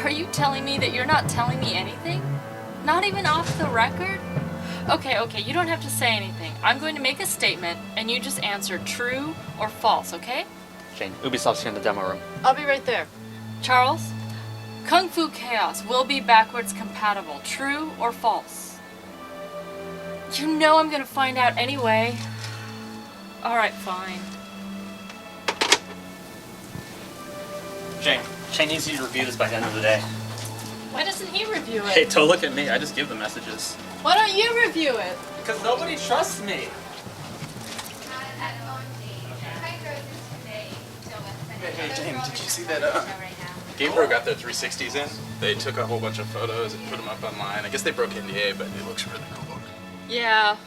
Are you telling me that you're not telling me anything? Not even off the record? Okay, you don't have to say anything. I'm going to make a statement, and you just answer true or false, okay? Jane, Ubisoft's here in the demo room. I'll be right there. Charles, Kung Fu Chaos will be backwards compatible. True or false? You know I'm gonna find out anyway. Alright, fine. Jane, Shane needs you to review this by the end of the day. Why doesn't he review it? Hey, don't look at me. I just give the messages. Why don't you review it? Because nobody trusts me. Hey, Jane, did you see that, GamePro got their 360s in? They took a whole bunch of photos and put them up online. I guess they broke NDA, but it looks really cool. Yeah,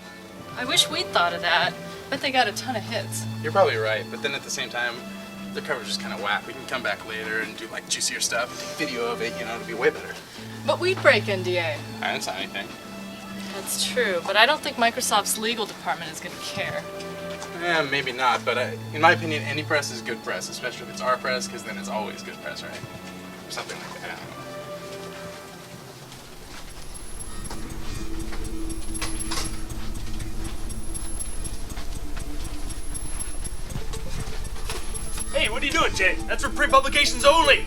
I wish we'd thought of that. Bet they got a ton of hits. You're probably right, but then at the same time, their coverage is kind of whack. We can come back later and do, like, juicier stuff and take video of it, you know, it'll be way better. But we'd break NDA. I didn't sign anything. That's true, but I don't think Microsoft's legal department is gonna care. Yeah, maybe not, but in my opinion, any press is good press, especially if it's our press, because then it's always good press, right? Or something like that. Hey, what are you doing, Jay? That's for print publications only!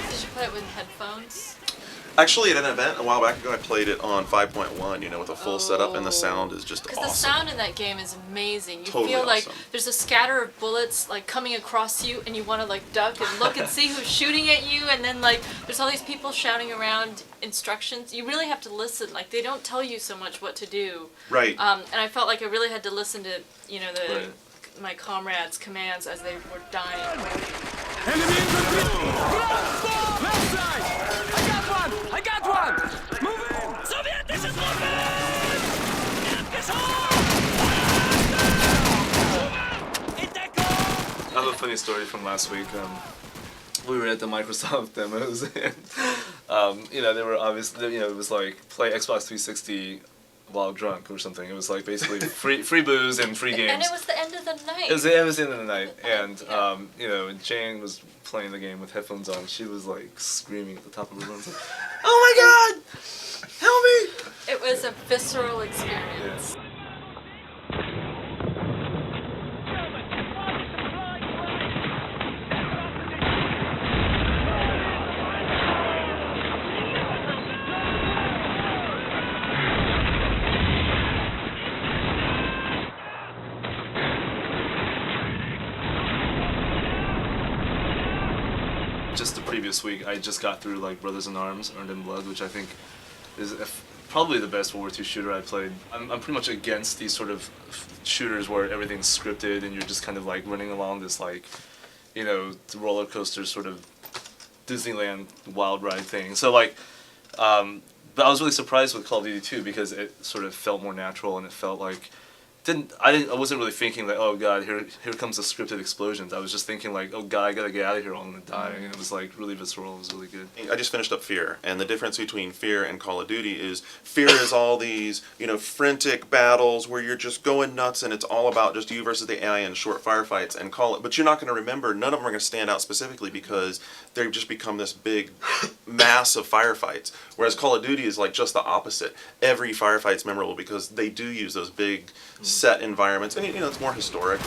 Did you play it with headphones? Actually, at an event a while back ago, I played it on 5.1, you know, with a full setup, and the sound is just awesome. Because the sound in that game is amazing. You Totally feel like awesome. there's a scatter of bullets like coming across you, and you want to like duck and look and see who's shooting at you, and then like there's all these people shouting around instructions. You really have to listen. Like they don't tell you so much what to do. Right. And I felt like I really had to listen to my comrades' commands as they were dying. Enemy infantry! Left side! I got one! Move in! Sowjetische Truppen! I have a funny story from last week. We were at the Microsoft demos, and you know, they were obviously, you know, it was like play Xbox 360 while drunk or something. It was like basically free booze and free games. And it was the end of the night. It was the end of the night, and you know, Jane was playing the game with headphones on. She was like screaming at the top of her lungs, like, "Oh my God, help me!" It was a visceral experience. Yeah. Just the previous week, I just got through like Brothers in Arms, Earned in Blood, which I think is probably the best World War II shooter I played. I'm pretty much against these sort of shooters where everything's scripted and you're just kind of like running along this like, you know, roller coaster sort of Disneyland wild ride thing. So like, but I was really surprised with Call of Duty 2 because it sort of felt more natural and it felt like I wasn't really thinking like, oh God, here comes the scripted explosions. I was just thinking like, oh God, I gotta get out of here, I'm gonna die. And it was like really visceral. It was really good. I just finished up Fear, and the difference between Fear and Call of Duty is Fear is all these, you know, frantic battles where you're just going nuts, and it's all about just you versus the AI and short firefights. And but you're not going to remember. None of them are going to stand out specifically because they've just become this big mass of firefights. Whereas Call of Duty is like just the opposite. Every firefight's memorable because they do use those big set environments, and you know, it's more historic.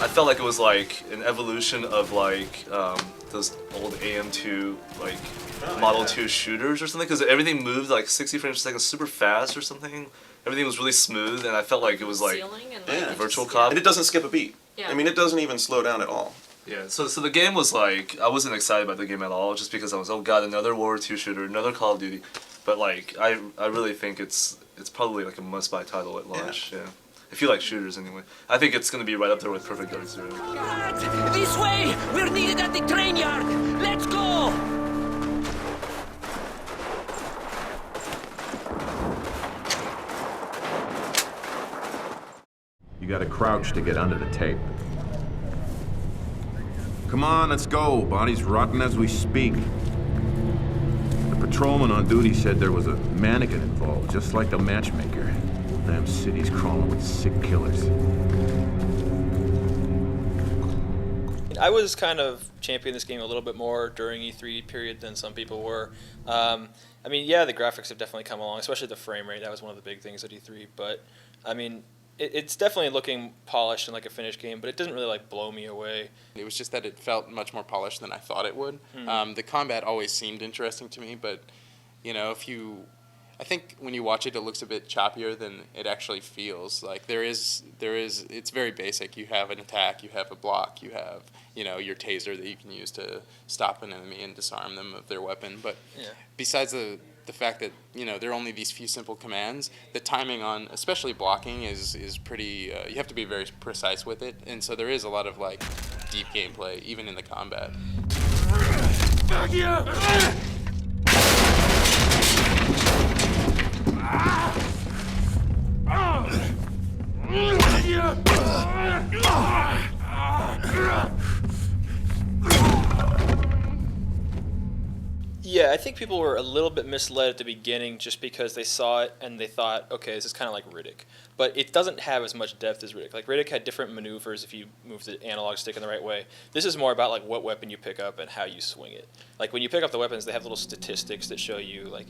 I felt like it was like an evolution of like those old AM2 like Model 2 shooters or something, because everything moved like 60 frames per second super fast or something. Everything was really smooth, and I felt like it was like Virtual Cop. And it doesn't skip a beat. Yeah. I mean, it doesn't even slow down at all. Yeah, so the game was like, I wasn't excited about the game at all, just because I was, oh God, another World War II shooter, another Call of Duty. But like, I really think it's probably like a must-buy title at launch. Yeah. if you like shooters anyway. I think it's going to be right up there with Perfect Dark Zero. This way! We're needed at the train yard! Let's go! You gotta crouch to get under the tape. Come on, let's go. Body's rotting as we speak. The patrolman on duty said there was a mannequin involved, just like the matchmaker. Damn city's crawling with sick killers. I was kind of championing this game a little bit more during E3 period than some people were. I mean, yeah, the graphics have definitely come along, especially the frame rate. That was one of the big things at E3. But, I mean, it's definitely looking polished and like a finished game, but it doesn't really like blow me away. It was just that it felt much more polished than I thought it would. The combat always seemed interesting to me, but I think when you watch it, it looks a bit choppier than it actually feels. Like it's very basic. You have an attack, you have a block, you have your taser that you can use to stop an enemy and disarm them of their weapon. But besides the fact that there are only these few simple commands, the timing on especially blocking is pretty. You have to be very precise with it, and so there is a lot of like deep gameplay even in the combat. Yeah, I think people were a little bit misled at the beginning just because they saw it and they thought, okay, this is kind of like Riddick. But it doesn't have as much depth as Riddick. Like, Riddick had different maneuvers if you move the analog stick in the right way. This is more about, like, what weapon you pick up and how you swing it. Like, when you pick up the weapons, they have little statistics that show you, like,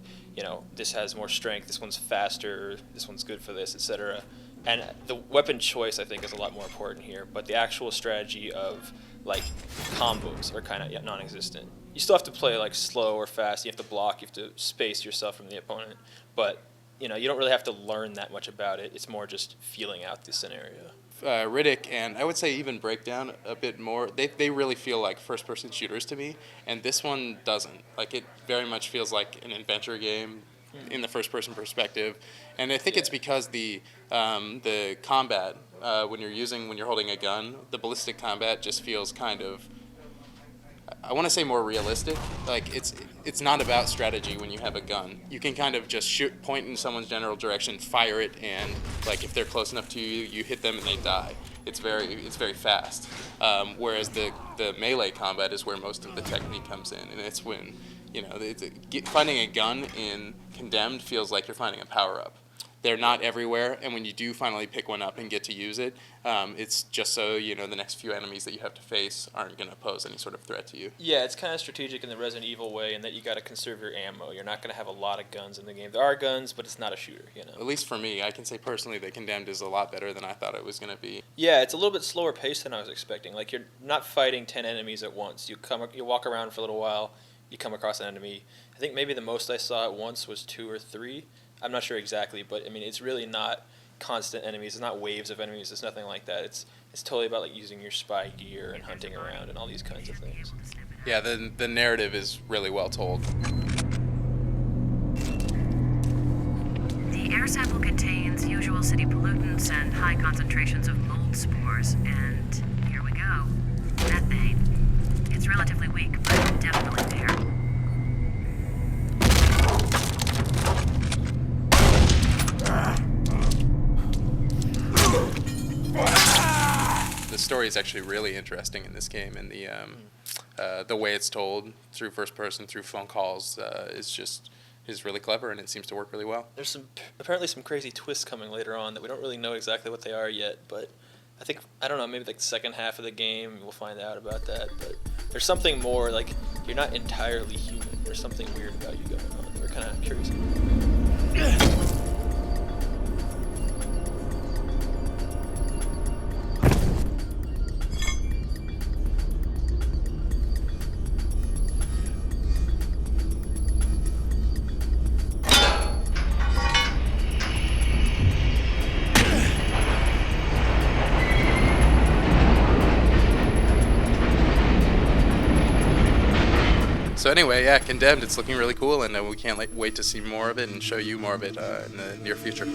this has more strength, this one's faster, this one's good for this, etc. And the weapon choice, I think, is a lot more important here. But the actual strategy of, like, combos are kind of non-existent. You still have to play like slow or fast. You have to block. You have to space yourself from the opponent. But you don't really have to learn that much about it. It's more just feeling out the scenario. Riddick and I would say even Breakdown a bit more. They really feel like first-person shooters to me, and this one doesn't. Like it very much feels like an adventure game in the first-person perspective, and I think it's because the combat when you're holding a gun, the ballistic combat just feels kind of. I want to say more realistic. Like it's not about strategy when you have a gun. You can kind of just point in someone's general direction, fire it, and like if they're close enough to you, you hit them and they die. It's very fast. Whereas the melee combat is where most of the technique comes in, and it's when finding a gun in Condemned feels like you're finding a power up. They're not everywhere, and when you do finally pick one up and get to use it, it's just so the next few enemies that you have to face aren't going to pose any sort of threat to you. Yeah, it's kind of strategic in the Resident Evil way in that you got to conserve your ammo. You're not going to have a lot of guns in the game. There are guns, but it's not a shooter, At least for me, I can say personally that Condemned is a lot better than I thought it was going to be. Yeah, it's a little bit slower paced than I was expecting. Like, you're not fighting 10 enemies at once. You walk around for a little while, you come across an enemy. I think maybe the most I saw at once was 2 or 3. I'm not sure exactly, but I mean, it's really not constant enemies. It's not waves of enemies. It's nothing like that. It's totally about like using your spy gear and hunting around and all these kinds of things. Yeah, the narrative is really well told. The air sample contains usual city pollutants and high concentrations of mold spores. And here we go. Methane. It's relatively weak, but definitely there. The story is actually really interesting in this game, and the way it's told through first person, through phone calls, is really clever, and it seems to work really well. There's apparently some crazy twists coming later on that we don't really know exactly what they are yet, but I don't know, maybe like the second half of the game we'll find out about that, but there's something more, like you're not entirely human. There's something weird about you going on. We're kind of curious. So anyway, yeah, Condemned, it's looking really cool, and we can't wait to see more of it and show you more of it in the near future.